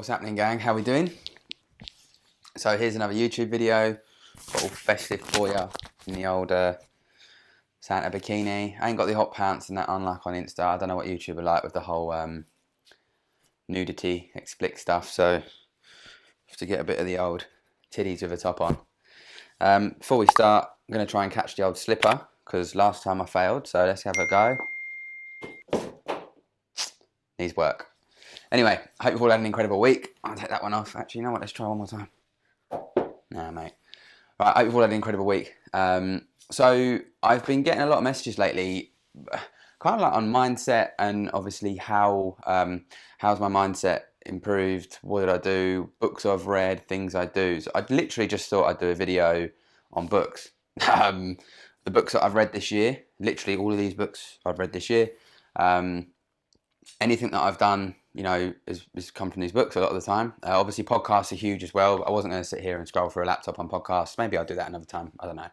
What's happening, gang? How we doing? So here's another YouTube video. Got all festive for you in the old Santa bikini. I ain't got the hot pants and that unlike on Insta. I don't know what YouTube are like with the whole nudity, explicit stuff. So have to get a bit of the old titties with a top on. Before we start, I'm going to try and catch the old slipper because last time I failed. So let's have a go. Needs work. Anyway, I hope you've all had an incredible week. I'll take that one off. Actually, you know what? Let's try one more time. Nah, mate. Right, I hope you've all had an incredible week. So I've been getting a lot of messages lately, kind of like on mindset and obviously how's my mindset improved? What did I do? Books I've read, things I do. So I literally just thought I'd do a video on books. The books that I've read this year, literally all of these books I've read this year. Anything that I've done, you know, is come from these books a lot of the time. Obviously, podcasts are huge as well. I wasn't going to sit here and scroll through a laptop on podcasts. Maybe I'll do that another time. I don't know.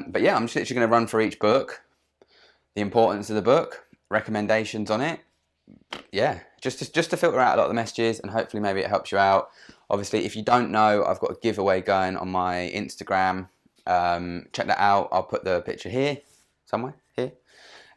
But yeah, I'm just literally going to run through each book, the importance of the book, recommendations on it. Yeah, just to filter out a lot of the messages and hopefully maybe it helps you out. Obviously, if you don't know, I've got a giveaway going on my Instagram. Check that out. I'll put the picture here, somewhere here.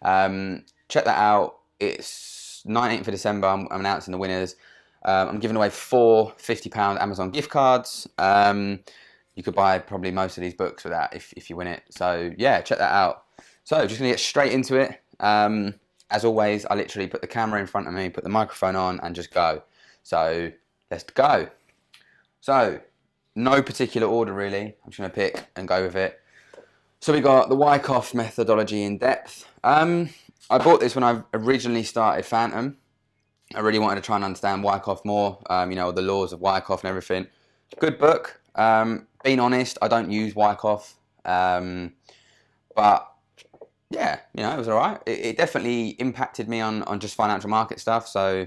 Check that out. It's 19th of December. I'm announcing the winners. I'm giving away 4 £50 Amazon gift cards. You could buy probably most of these books for that if you win it. So yeah, check that out. So just gonna get straight into it. As always, I literally put the camera in front of me, put the microphone on, and just go. So let's go. So no particular order really. I'm just gonna pick and go with it. So we got the Wyckoff methodology in depth. I bought this when I originally started Phantom. I really wanted to try and understand Wyckoff more, you know, the laws of Wyckoff and everything. Good book. Being honest, I don't use Wyckoff. But yeah, you know, it was all right. It definitely impacted me on just financial market stuff. So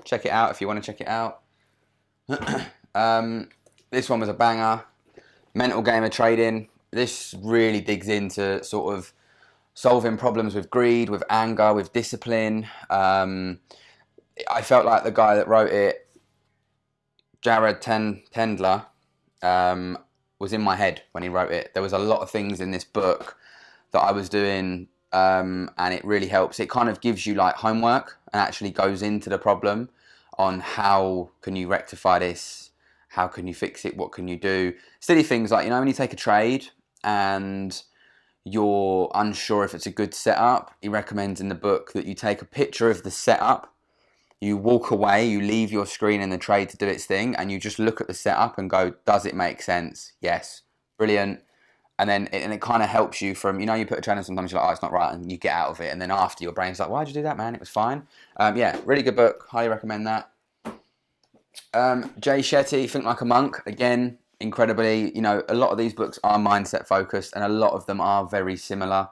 check it out if you want to check it out. This one was a banger. Mental Game of Trading. This really digs into sort of solving problems with greed, with anger, with discipline. I felt like the guy that wrote it, Jared Tendler, was in my head when he wrote it. There was a lot of things in this book that I was doing, and it really helps. It kind of gives you like homework and actually goes into the problem on how can you rectify this, how can you fix it, what can you do. Silly things like, you know, when you take a trade and you're unsure if it's a good setup, he recommends in the book that you take a picture of the setup, you walk away, you leave your screen in the trade to do its thing, and you just look at the setup and go, does it make sense? Yes. Brilliant. And then it kind of helps you from, you know, you put a trade and sometimes you're like, oh, it's not right, and you get out of it, and then after your brain's like, why'd you do that, man? It was fine. Yeah, really good book. Highly recommend that. Shetty Think Like a Monk. Again, incredibly, you know, a lot of these books are mindset focused and a lot of them are very similar.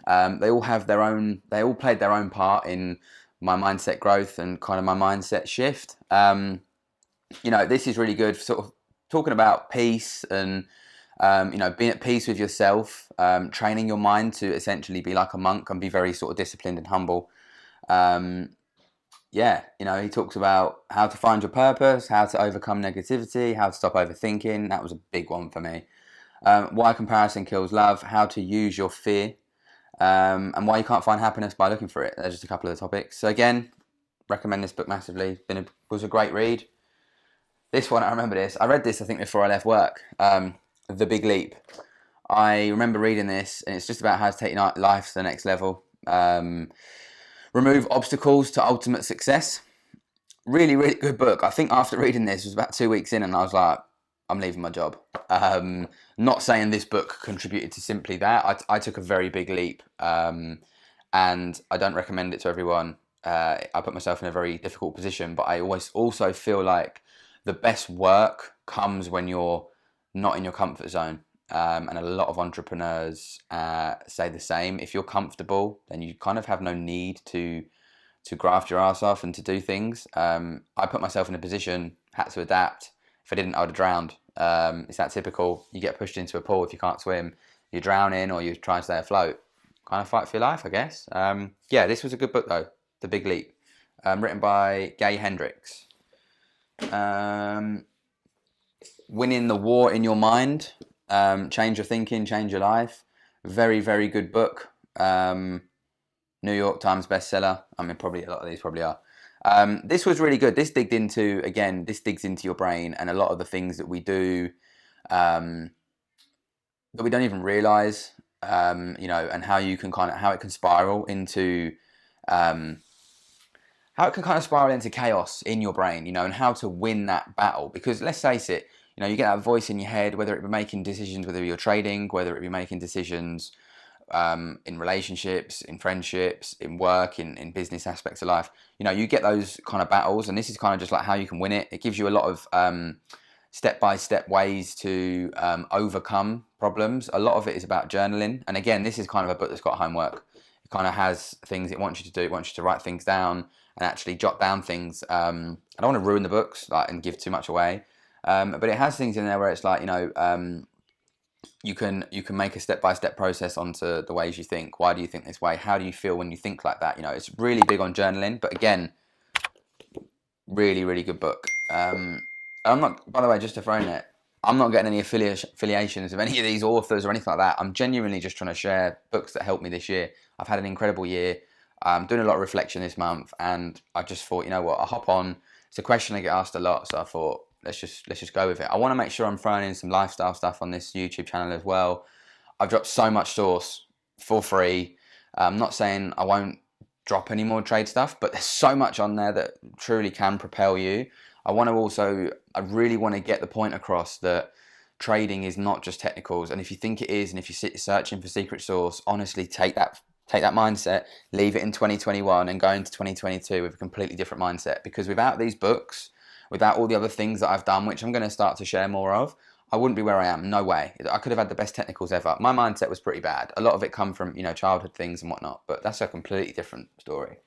They all have their own, they all played their own part in my mindset growth and kind of my mindset shift. You know, this is really good for sort of talking about peace and, you know, being at peace with yourself, training your mind to essentially be like a monk and be very sort of disciplined and humble. Yeah, you know, he talks about how to find your purpose, how to overcome negativity, how to stop overthinking. That was a big one for me. Why comparison kills love, how to use your fear, and why you can't find happiness by looking for it. There's just a couple of the topics. So again, recommend this book massively. Was a great read. This one, I remember this. I read this, I think, before I left work. The Big Leap. I remember reading this, and it's just about how to take your life to the next level. Remove obstacles to ultimate success. Really, really good book. I think after reading this, it was about 2 weeks in, and I was like, I'm leaving my job. Not saying this book contributed to simply that. I took a very big leap, and I don't recommend it to everyone. I put myself in a very difficult position, but I always also feel like the best work comes when you're not in your comfort zone. And a lot of entrepreneurs say the same. If you're comfortable, then you kind of have no need to graft your ass off and to do things. I put myself in a position, had to adapt. If I didn't, I would have drowned. It's that typical, you get pushed into a pool if you can't swim, you're drowning or you try and stay afloat. Kind of fight for your life, I guess. Yeah, this was a good book though, The Big Leap, written by Gay Hendricks. Winning the War in Your Mind. Change Your Thinking, Change Your Life. Very, very good book. New York Times bestseller. I mean, probably a lot of these probably are. This was really good. This digs into your brain and a lot of the things that we do that we don't even realize, and how it can spiral into, chaos in your brain, and how to win that battle. Because let's face it, you get that voice in your head, whether it be making decisions, whether you're trading, whether it be making decisions in relationships, in friendships, in work, in business aspects of life. You get those kind of battles, and this is kind of just like how you can win it. It gives you a lot of step-by-step ways to overcome problems. A lot of it is about journaling, and again, this is kind of a book that's got homework. It kind of has things it wants you to do. It wants you to write things down and actually jot down things. I don't want to ruin the books and give too much away, but it has things in there where it's like, you can make a step-by-step process onto the ways you think. Why do you think this way? How do you feel when you think like that? It's really big on journaling, but again, really, really good book. I'm not, by the way, just to throw in it, I'm not getting any affiliations of any of these authors or anything like that. I'm genuinely just trying to share books that helped me this year. I've had an incredible year. I'm doing a lot of reflection this month, and I just thought, you know what, I'll hop on. It's a question I get asked a lot, so I thought, let's just go with it. I want to make sure I'm throwing in some lifestyle stuff on this YouTube channel as well. I've dropped so much source for free. I'm not saying I won't drop any more trade stuff, but there's so much on there that truly can propel you. I really want to get the point across that trading is not just technicals. And if you think it is, and if you're searching for secret sauce, honestly, take that mindset, leave it in 2021 and go into 2022 with a completely different mindset. Because without these books, without all the other things that I've done, which I'm going to start to share more of, I wouldn't be where I am. No way. I could have had the best technicals ever. My mindset was pretty bad. A lot of it come from, childhood things and whatnot, but that's a completely different story.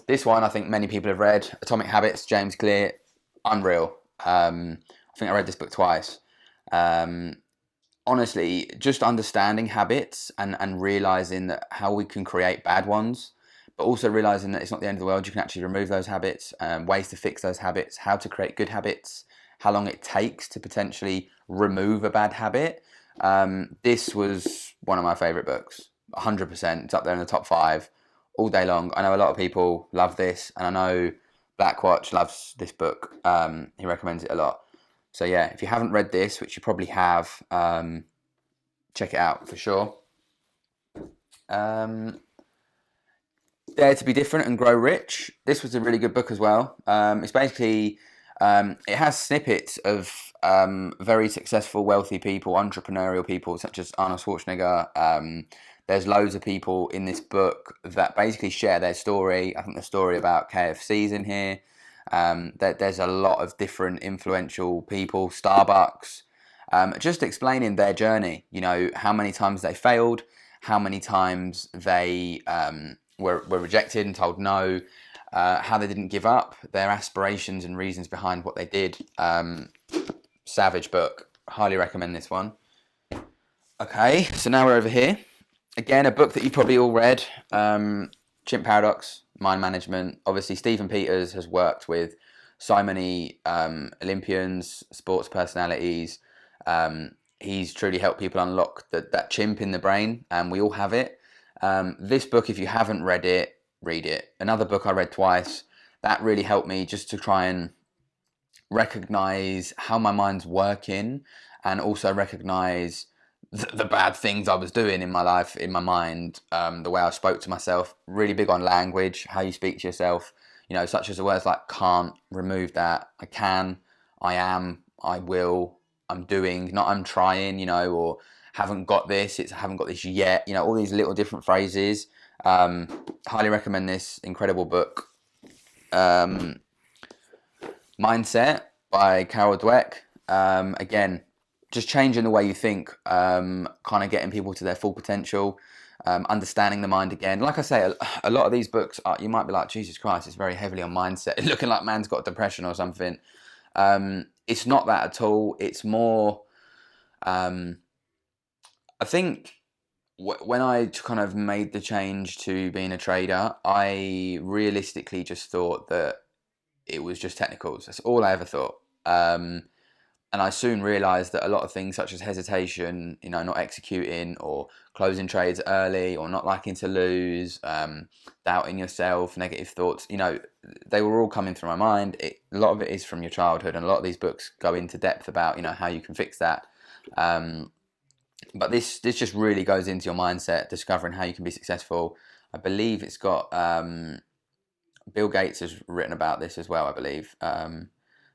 This one, I think many people have read, Atomic Habits, James Clear, unreal. I think I read this book twice. Honestly, just understanding habits and realizing that how we can create bad ones, but also realizing that it's not the end of the world. You can actually remove those habits, ways to fix those habits, how to create good habits, how long it takes to potentially remove a bad habit. This was one of my favorite books, 100%. It's up there in the top 5 all day long. I know a lot of people love this, and I know Blackwatch loves this book. He recommends it a lot. So yeah, if you haven't read this, which you probably have, check it out for sure. Dare to Be Different and Grow Rich. This was a really good book as well. It's basically, it has snippets of very successful, wealthy people, entrepreneurial people, such as Arnold Schwarzenegger. There's loads of people in this book that basically share their story. I think the story about KFC's in here. There's a lot of different influential people, Starbucks, just explaining their journey. How many times they failed, how many times they were rejected and told no, how they didn't give up, their aspirations and reasons behind what they did. Savage book. Highly recommend this one. Okay, so now we're over here. Again, a book that you probably all read, Chimp Paradox, Mind Management. Obviously, Stephen Peters has worked with so many Olympians, sports personalities. He's truly helped people unlock that chimp in the brain, and we all have it. This book, if you haven't read it, read it. Another book I read twice, that really helped me just to try and recognize how my mind's working, and also recognize the bad things I was doing in my life, in my mind, the way I spoke to myself. Really big on language, how you speak to yourself, such as the words like can't, remove that, I can, I am, I will, I'm doing, not I'm trying, or haven't got this, it's haven't got this yet, all these little different phrases. Highly recommend this incredible book. Mindset by Carol Dweck. Again, just changing the way you think, kind of getting people to their full potential, understanding the mind again. Like I say, a lot of these books, you might be like, Jesus Christ, it's very heavily on mindset. Looking like man's got depression or something. It's not that at all. It's more, I think when I kind of made the change to being a trader, I realistically just thought that it was just technicals. That's all I ever thought. And I soon realised that a lot of things such as hesitation, not executing or closing trades early or not liking to lose, doubting yourself, negative thoughts, they were all coming through my mind. A lot of it is from your childhood, and a lot of these books go into depth about, how you can fix that. But this just really goes into your mindset, discovering how you can be successful. I believe it's got, Bill Gates has written about this as well, I believe.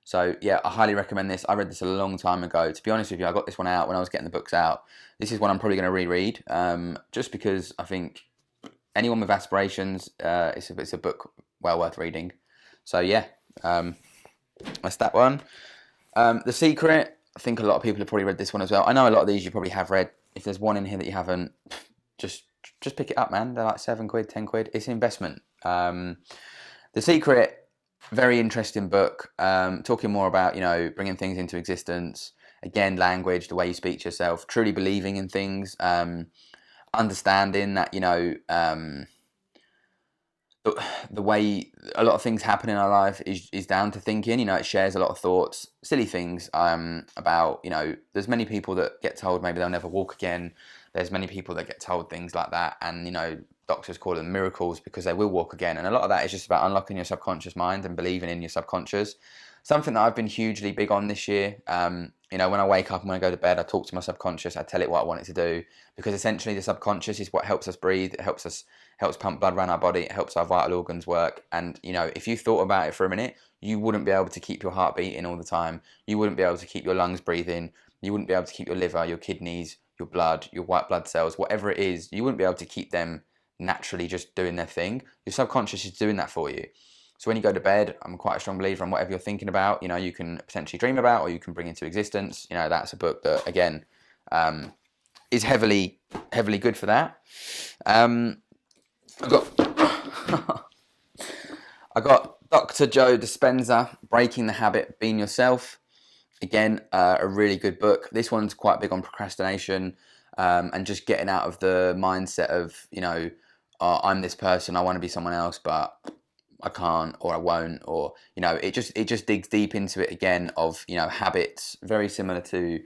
So yeah, I highly recommend this. I read this a long time ago. To be honest with you, I got this one out when I was getting the books out. This is one I'm probably going to reread, just because I think anyone with aspirations, it's a book well worth reading. So yeah, that's that one. The Secret. I think a lot of people have probably read this one as well. I know a lot of these you probably have read. If there's one in here that you haven't, just pick it up, man. They're like £7, £10. It's an investment. The Secret. Very interesting book, talking more about, bringing things into existence. Again, language, the way you speak to yourself, truly believing in things, understanding that, the way a lot of things happen in our life is down to thinking. It shares a lot of thoughts, silly things, about, there's many people that get told maybe they'll never walk again. There's many people that get told things like that, and, doctors call them miracles because they will walk again. And a lot of that is just about unlocking your subconscious mind and believing in your subconscious. Something that I've been hugely big on this year. When I wake up and when I go to bed, I talk to my subconscious. I tell it what I want it to do, because essentially the subconscious is what helps us breathe. It helps pump blood around our body. It helps our vital organs work. And, if you thought about it for a minute, you wouldn't be able to keep your heart beating all the time. You wouldn't be able to keep your lungs breathing. You wouldn't be able to keep your liver, your kidneys, your blood, your white blood cells, whatever it is. You wouldn't be able to keep them naturally just doing their thing. Your subconscious is doing that for you. So when you go to bed, I'm quite a strong believer in whatever you're thinking about, you can potentially dream about or you can bring into existence. That's a book that, again, is heavily good for that. I got Dr. Joe Dispenza, Breaking the Habit, Being Yourself. Again, a really good book. This one's quite big on procrastination, and just getting out of the mindset of, I'm this person, I want to be someone else, but I can't, or I won't, or, it just digs deep into it again of, habits, very similar to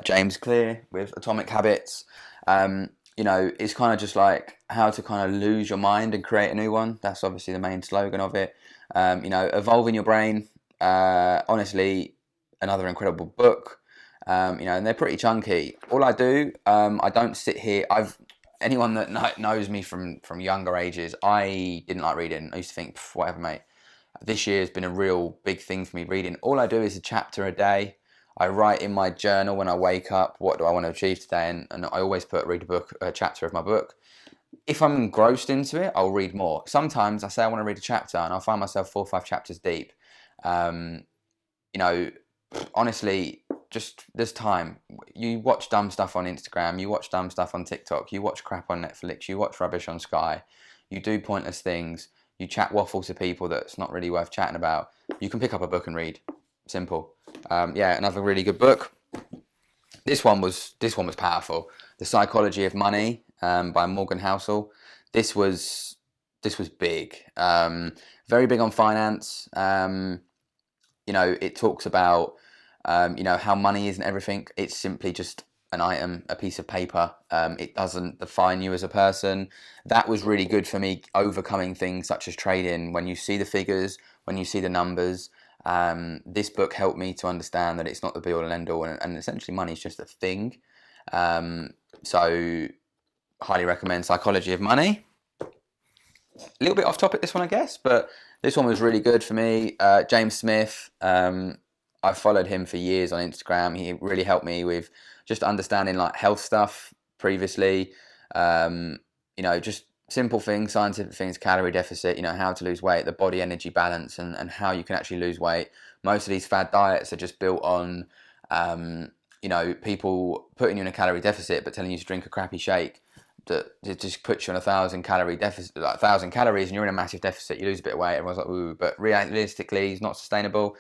James Clear with Atomic Habits. It's kind of just like how to kind of lose your mind and create a new one. That's obviously the main slogan of it. Evolving your brain, honestly, another incredible book. And they're pretty chunky. All I do, I don't sit here. Anyone that knows me from younger ages, I didn't like reading. I used to think, whatever, mate. This year has been a real big thing for me, reading. All I do is a chapter a day. I write in my journal when I wake up, what do I want to achieve today? And I always read a chapter of my book. If I'm engrossed into it, I'll read more. Sometimes I say I want to read a chapter and I'll find myself 4 or 5 chapters deep. Honestly, just there's time. You watch dumb stuff on Instagram, you watch dumb stuff on TikTok, you watch crap on Netflix, you watch rubbish on Sky, you do pointless things, you chat waffle to people that's not really worth chatting about. You can pick up a book and read. Simple. Another really good book. This one was powerful. The Psychology of Money, by Morgan Housel. This was big. Very big on finance. It talks about how money isn't everything. It's simply just an item, a piece of paper. It doesn't define you as a person. That was really good for me, overcoming things such as trading. When you see the figures, when you see the numbers, this book helped me to understand that it's not the be all and end all, and essentially money is just a thing. So highly recommend Psychology of Money. A little bit off topic, this one, I guess, but this one was really good for me. James Smith, I followed him for years on Instagram. He really helped me with just understanding like health stuff previously. Just simple things, scientific things, calorie deficit, how to lose weight, the body energy balance, and how you can actually lose weight. Most of these fad diets are just built on, people putting you in a calorie deficit but telling you to drink a crappy shake. That it just puts you on 1,000 calorie deficit, like 1,000 calories, and you're in a massive deficit. You lose a bit of weight. Everyone's like, ooh, but realistically, it's not sustainable.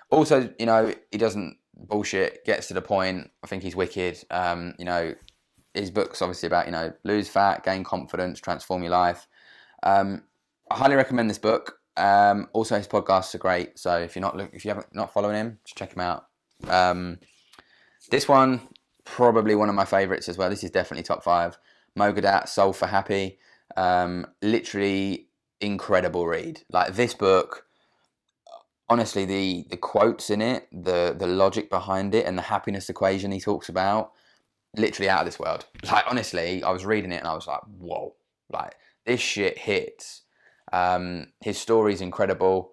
Also, he doesn't bullshit. Gets to the point. I think he's wicked. His book's obviously about lose fat, gain confidence, transform your life. I highly recommend this book. Also, his podcasts are great. So if if you haven't not following him, just check him out. This one, probably one of my favorites as well. This is definitely top 5. Mogadat, Soul for Happy. Literally incredible read. Like this book, honestly, the quotes in it, the logic behind it, and the happiness equation he talks about, literally out of this world. Like honestly, I was reading it and I was like, whoa, like this shit hits. His story is incredible.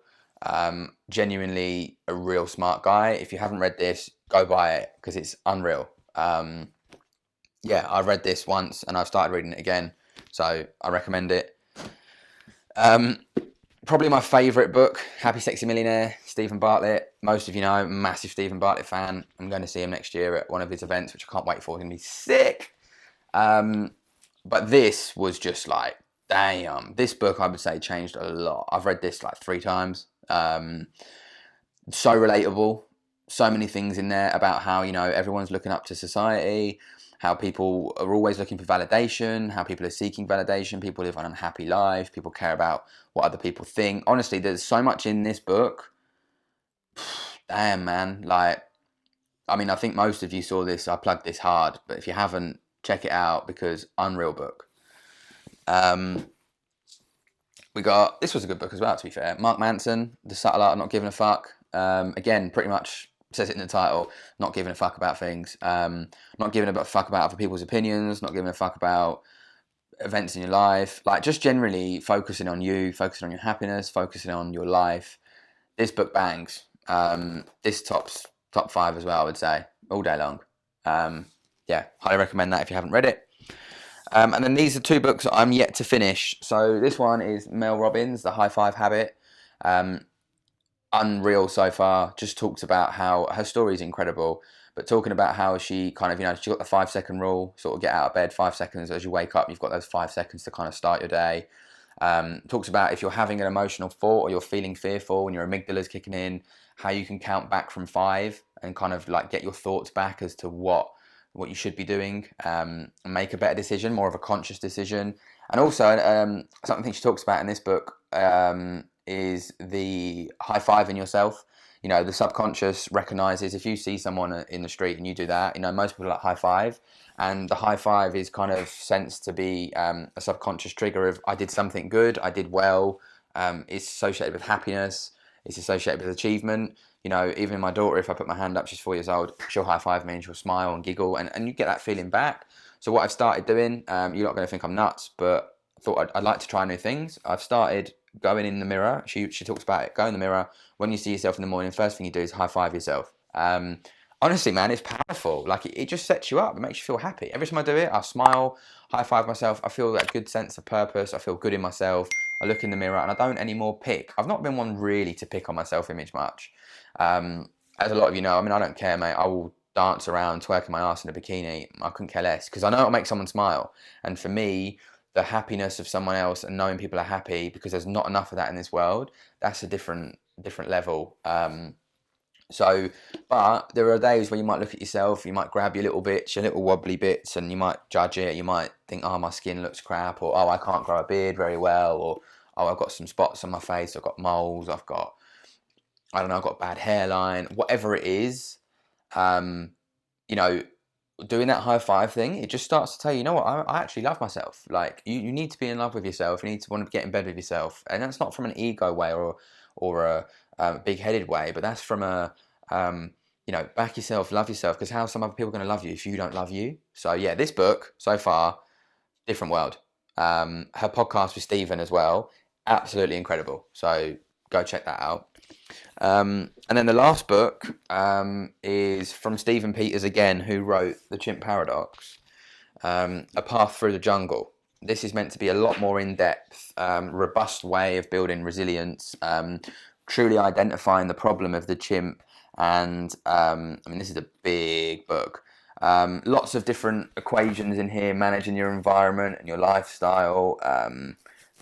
Genuinely a real smart guy. If you haven't read this, go buy it because it's unreal. Yeah, I've read this once and I've started reading it again, so I recommend it. Probably my favourite book, Happy Sexy Millionaire, Stephen Bartlett. Most of you know, massive Stephen Bartlett fan. I'm going to see him next year at one of his events, which I can't wait for. It's going to be sick. But this was just like, damn. This book, I would say, changed a lot. I've read this like 3 times. So relatable. So many things in there about how, you know, everyone's looking up to society, how people are always looking for validation, how people are seeking validation, people live an unhappy life, people care about what other people think. Honestly, there's so much in this book. Damn, man. Like, I mean, I think most of you saw this. I plugged this hard, but if you haven't, check it out because unreal book. We got, this was a good book as well, to be fair. Mark Manson, The Subtle Art of Not Giving a Fuck. Again, pretty much says it in the title, not giving a fuck about things, not giving a fuck about other people's opinions, not giving a fuck about events in your life, like just generally focusing on you, focusing on your happiness, focusing on your life. This book bangs. This top 5 as well, I would say, all day long. Yeah, highly recommend that if you haven't read it. And then these are 2 books that I'm yet to finish. So this one is Mel Robbins, The High Five Habit. Unreal so far. Just talks about how her story is incredible, but talking about how she kind of, you know, she got the 5-second rule, sort of get out of bed 5 seconds as you wake up. You've got those 5 seconds to kind of start your day. Talks about if you're having an emotional thought or you're feeling fearful and your amygdala's kicking in, how you can count back from 5 and kind of like get your thoughts back as to what you should be doing, and make a better decision, more of a conscious decision. And also something she talks about in this book is the high-fiving yourself. You know, the subconscious recognizes if you see someone in the street and you do that, you know, most people like high five, and the high five is kind of sensed to be a subconscious trigger of I did something good, I did well. It's associated with happiness, it's associated with achievement. You know, even my daughter, if I put my hand up, she's 4 years old, she'll high five me and she'll smile and giggle, and you get that feeling back. So what I've started doing, you're not going to think I'm nuts, but I thought I'd like to try new things. I've started going in the mirror. She talks about it. Go in the mirror. When you see yourself in the morning, first thing you do is high five yourself. Honestly, man, it's powerful. Like it just sets you up. It makes you feel happy. Every time I do it, I smile, high five myself. I feel that good sense of purpose. I feel good in myself. I look in the mirror and I don't anymore pick. I've not been one really to pick on my self-image much. As a lot of you know, I mean, I don't care, mate. I will dance around, twerking my ass in a bikini. I couldn't care less because I know it'll make someone smile. And for me, the happiness of someone else and knowing people are happy, because there's not enough of that in this world, that's a different level. But there are days where you might look at yourself, you might grab your little bits, your little wobbly bits, and you might judge it. You might think, oh, my skin looks crap, or oh, I can't grow a beard very well, or oh, I've got some spots on my face, I've got moles, I've got bad hairline, whatever it is. You know, doing that high five thing, it just starts to tell you, you know what, I actually love myself. Like you need to be in love with yourself. You need to want to get in bed with yourself, and that's not from an ego way or a big-headed way, but that's from a you know, back yourself, love yourself, because how are some other people going to love you if you don't love you? So yeah, this book so far, different world. Her podcast with Stephen as well, absolutely incredible. So go check that out. And then the last book is from Stephen Peters again, who wrote The Chimp Paradox, A Path Through the Jungle. This is meant to be a lot more in-depth, robust way of building resilience, truly identifying the problem of the chimp. And I mean, this is a big book. Lots of different equations in here, managing your environment and your lifestyle,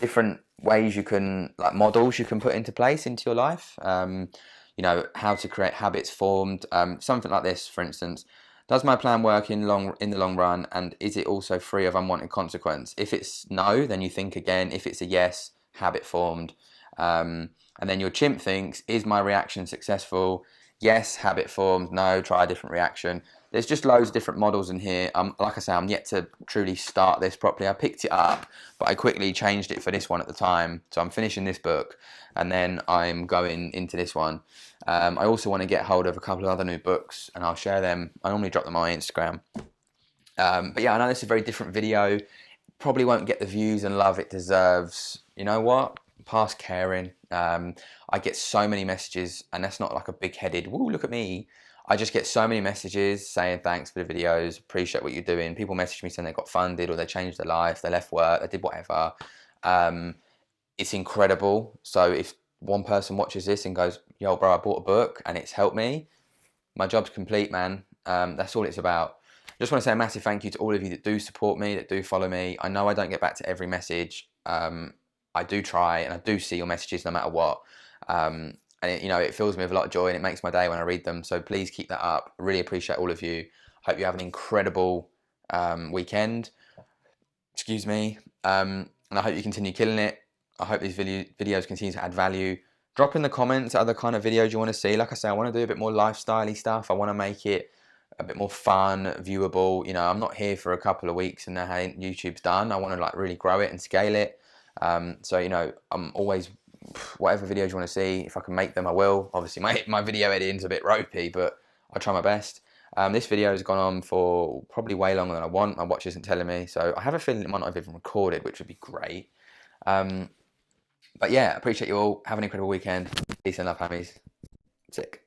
different ways you can, like models you can put into place into your life. You know, how to create habits formed. Something like this, for instance. Does my plan work in the long run, and is it also free of unwanted consequence? If it's no, then you think again. If it's a yes, habit formed. And then your chimp thinks, is my reaction successful? Yes. Habit formed. No. Try a different reaction. There's just loads of different models in here. Like I say, I'm yet to truly start this properly. I picked it up, but I quickly changed it for this one at the time. So I'm finishing this book, and then I'm going into this one. I also want to get hold of a couple of other new books, and I'll share them. I normally drop them on my Instagram. But yeah, I know this is a very different video. Probably won't get the views and love it deserves. You know what? Past caring. I get so many messages, and that's not like a big-headed, woo, look at me. I just get so many messages saying thanks for the videos, appreciate what you're doing. People message me saying they got funded or they changed their life, they left work, they did whatever. It's incredible. So if one person watches this and goes, yo, bro, I bought a book and it's helped me, my job's complete, man. That's all it's about. I just want to say a massive thank you to all of you that do support me, that do follow me. I know I don't get back to every message. I do try, and I do see your messages no matter what. And it fills me with a lot of joy, and it makes my day when I read them. So please keep that up. I really appreciate all of you. Hope you have an incredible weekend. Excuse me. And I hope you continue killing it. I hope these videos continue to add value. Drop in the comments other kind of videos you want to see. Like I say, I want to do a bit more lifestyle-y stuff. I want to make it a bit more fun, viewable. I'm not here for a couple of weeks and then hey, YouTube's done. I want to really grow it and scale it. So I'm always, whatever videos you want to see, if I can make them, I will. Obviously, my video editing's a bit ropey, but I'll try my best. This video has gone on for probably way longer than I want. My watch isn't telling me, so I have a feeling it might not have even recorded, which would be great. But yeah, appreciate you all. Have an incredible weekend. Peace and love, hammies. Sick.